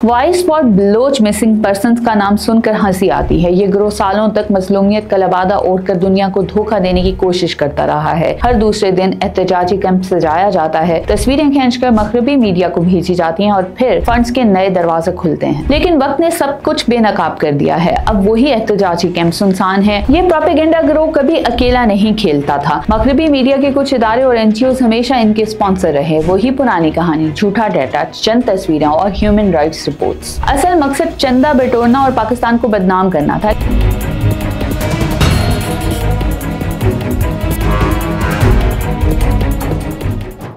Voice for Baloch missing persons का नाम सुनकर हंसी आती है। ये गिरोह सालों तक मजलूमियत का लबादा ओढ़कर दुनिया को धोखा देने की कोशिश करता रहा है। हर दूसरे दिन एहतजाजी कैंप सजाया जाता है, तस्वीरें खींचकर मगरबी मीडिया को भेजी जाती हैं और फिर फंड्स के नए दरवाजे खुलते हैं। लेकिन वक्त ने सब कुछ बेनकाब कर दिया है। अब वही एहतजाजी कैंप सुनसान है। ये प्रोपेगेंडा गिरोह कभी अकेला नहीं खेलता था। मगरबी मीडिया के कुछ इदारे और NGOs हमेशा इनके स्पॉन्सर रहे। वही पुरानी कहानी, झूठा डाटा, चंद तस्वीरें और ह्यूमन राइट्स रिपोर्ट्स। असल मकसद चंदा बटोरना और पाकिस्तान को बदनाम करना था।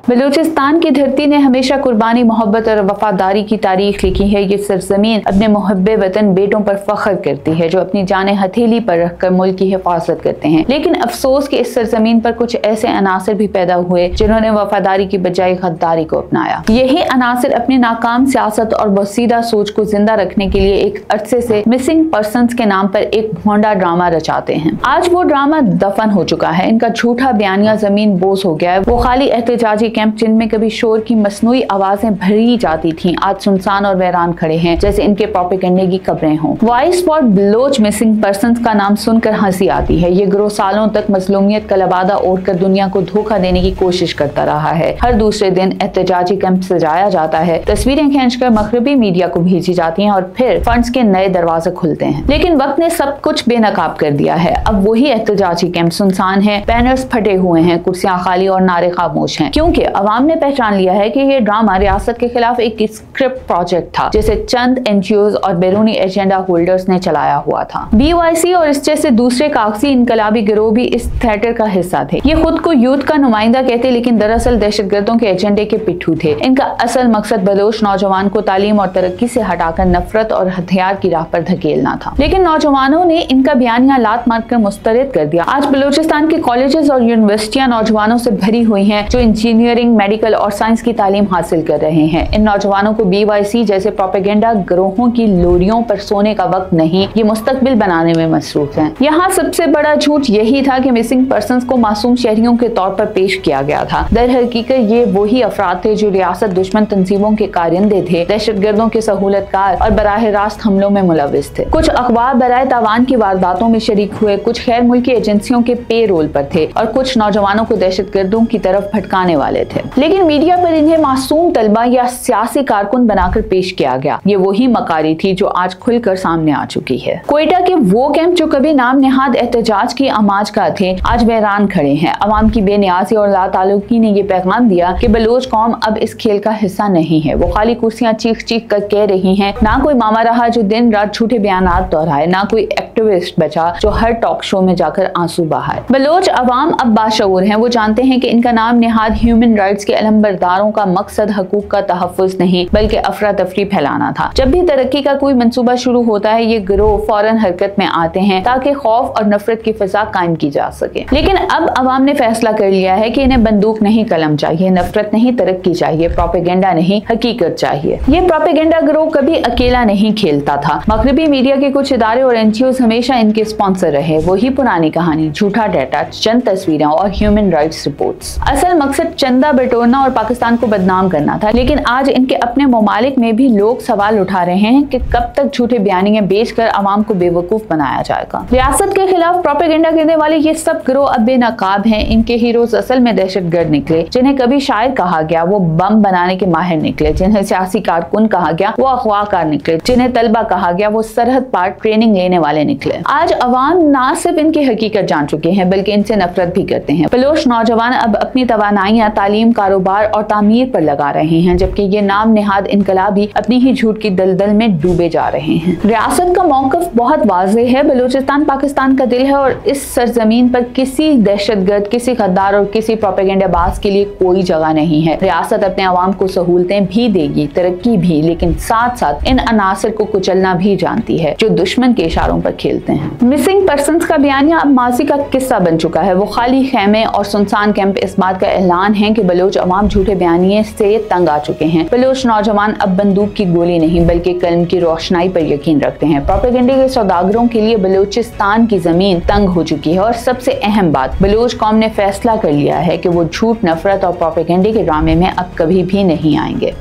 बलूचिस्तान की धरती ने हमेशा कुर्बानी, मोहब्बत और वफादारी की तारीख लिखी है। ये सरजमीन अपने मुहब्बे वतन बेटों पर फख्र करती है जो अपनी जानें हथेली पर रखकर मुल्क की हिफाजत करते हैं। लेकिन अफसोस कि इस सरजमीन पर कुछ ऐसे अनासर भी पैदा हुए जिन्होंने वफादारी की बजाय गद्दारी को अपनाया। यही अनासर अपनी नाकाम सियासत और बोसीदा सोच को जिंदा रखने के लिए एक अरसे से मिसिंग पर्संस के नाम पर एक भोंडा ड्रामा रचाते हैं। आज वो ड्रामा दफन हो चुका है। इनका झूठा बयानिया जमीन बोस हो गया है। वो खाली एहतजाजी कैंप जिनमें कभी शोर की मसनूई आवाजें भरी जाती थीं, आज सुनसान और वैरान खड़े हैं जैसे इनके प्रोपेगेंडे की कब्रें हों। Voice for Baloch missing persons का नाम सुनकर हंसी आती है। ये गिरोह सालों तक मजलूमियत का लबादा ओढ़कर दुनिया को धोखा देने की कोशिश करता रहा है। हर दूसरे दिन एहतजाजी कैंप सजाया जाता है, तस्वीरें खींचकर मगरबी मीडिया को भेजी जाती हैं और फिर फंड्स के नए दरवाजे खुलते हैं। लेकिन वक्त ने सब कुछ बेनकाब कर दिया है। अब वही एहतजाजी कैंप सुनसान है, बैनर्स फटे हुए हैं, कुर्सियां खाली और नारे खामोश हैं, क्योंकि अवाम ने पहचान लिया है कि ये ड्रामा रियासत के खिलाफ एक स्क्रिप्ट प्रोजेक्ट था जिसे चंद NGOs और बैरूनी एजेंडा होल्डर्स ने चलाया हुआ था। BYC और इस जैसे दूसरे कागजी इनकलाबी गिरोह भी इस थिएटर का हिस्सा थे। ये खुद को यूथ का नुमाइंदा कहते, लेकिन दरअसल दहशतगर्दों के एजेंडे के पिट्ठू थे। इनका असल मकसद बलोच नौजवान को तालीम और तरक्की से हटाकर नफरत और हथियार की राह पर धकेलना था। लेकिन नौजवानों ने इनका बयानिया लात मारकर मुस्तरद कर दिया। आज बलोचिस्तान के कॉलेजेस और यूनिवर्सिटियां नौजवानों से भरी हुई हैं जो इंजीनियरिंग, मेडिकल और साइंस की तालीम हासिल कर रहे हैं। इन नौजवानों को BYC जैसे प्रोपेगेंडा गिरोहों की लोरियों पर सोने का वक्त नहीं, ये मुस्तकबिल बनाने में मसरूफ हैं। यहाँ सबसे बड़ा झूठ यही था कि मिसिंग पर्संस को मासूम शहरियों के तौर पर पेश किया गया था। दर हकीकत ये वही अफराद थे जो रियासत दुश्मन तंजीमों के कारिंदे थे, दहशतगर्दों के सहूलतकार और बराह रास्त हमलों में मुलविस थे। कुछ अखबार बराए तावान की वारदातों में शरीक हुए, कुछ गैर मुल्की एजेंसियों के पे रोल पर थे और कुछ नौजवानों को दहशतगर्दों की तरफ भटकाने वाले थे। लेकिन मीडिया पर इन्हें मासूम तलबा या सियासी कारकुन बनाकर पेश किया गया। ये वही मकारी थी जो आज खुलकर सामने आ चुकी है। क्वेटा के वो कैंप जो कभी नाम नेहाद एहतजाज की आमाज का थे, आज वैरान खड़े हैं। अवाम की बेनियाजी और लाताल्लुकी ने ये पैगाम दिया कि बलोच कौम अब इस खेल का हिस्सा नहीं है। वो खाली कुर्सियां चीख चीख कर कह रही हैं। ना कोई मामा रहा जो दिन रात झूठे बयानात दोहराए, ना कोई एक्टिविस्ट बचा जो हर टॉक शो में जाकर आंसू बहाए। बलोच अवाम अब बाशऊर हैं। वो जानते हैं कि इनका नाम नेहाद ह्यूमन राइट्स के अलंबरदारों का मकसद हकूक का तहफ़्फ़ुज़ नहीं बल्कि अफरा तफरी फैलाना था। जब भी तरक्की का कोई मंसूबा शुरू होता है, ये गिरोह फौरन हरकत में आते हैं ताकि खौफ और नफरत की फिजा कायम की जा सके। लेकिन अब अवाम ने फैसला कर लिया है कि इन्हें बंदूक नहीं कलम चाहिए, नफरत नहीं तरक्की चाहिए, प्रोपेगेंडा नहीं हकीकत चाहिए। ये प्रोपेगेंडा गिरोह कभी अकेला नहीं खेलता था। मगरबी मीडिया के कुछ इदारे और NGOs हमेशा इनके स्पॉन्सर रहे। वही पुरानी कहानी, झूठा डाटा, चंद तस्वीरें और ह्यूमन राइट्स रिपोर्ट्स। असल मकसद चंदा बटोरना और पाकिस्तान को बदनाम करना था। लेकिन आज इनके अपने ममालिक में भी लोग सवाल उठा रहे हैं कि कब तक झूठे बयानियां बेचकर अवाम को बेवकूफ बनाया जाएगा। रियासत के खिलाफ प्रोपेगेंडा करने वाले ये सब गिरोह अब बेनकाब हैं। इनके हीरोज असल में दहशतगर्द निकले। जिन्हें कभी शायर कहा गया वो बम बनाने के माहिर निकले। जिन्हें सियासी कारकुन कहा गया वो अगवाकार निकले। जिन्हें तलबा कहा गया वो सरहद पार ट्रेनिंग लेने वाले निकले। आज अवाम ना सिर्फ इनकी हकीकत जान चुके हैं बल्कि इनसे नफरत भी करते हैं। बलोच नौजवान अब अपनी तवानाइयां तालीम, कारोबार और तामीर पर लगा रहे हैं, जबकि ये नाम नेहाद इनकलाबी अपनी ही झूठ की दलदल में डूबे जा रहे हैं। रियासत का मौकफ बहुत वाज़ेह है। बलूचिस्तान पाकिस्तान का दिल है और इस सरजमीन पर किसी दहशतगर्द, किसी गद्दार और किसी प्रोपेगेंडाबाज के लिए कोई जगह नहीं है। रियासत अपने अवाम को सहूलतें भी देगी, तरक्की भी, लेकिन साथ साथ इन अनासर को कुचलना भी जानती है जो दुश्मन के इशारों पर खेलते हैं। मिसिंग पर्संस का बयानिया अब माजी का किस्सा बन चुका है। वो खाली खेमे और सुनसान कैंप इस बात का ऐलान है कि बलोच अवाम झूठे बयानिए से तंग आ चुके हैं। बलोच नौजवान अब बंदूक की गोली नहीं बल्कि कलम की रोशनाई पर यकीन रखते हैं। प्रोपेगेंडे के सौदागरों के लिए बलूचिस्तान की जमीन तंग हो चुकी है और सबसे अहम बात, बलोच कौम ने फैसला कर लिया है कि वो झूठ, नफरत और प्रोपेगेंडे के ड्रामे में अब कभी भी नहीं आएंगे।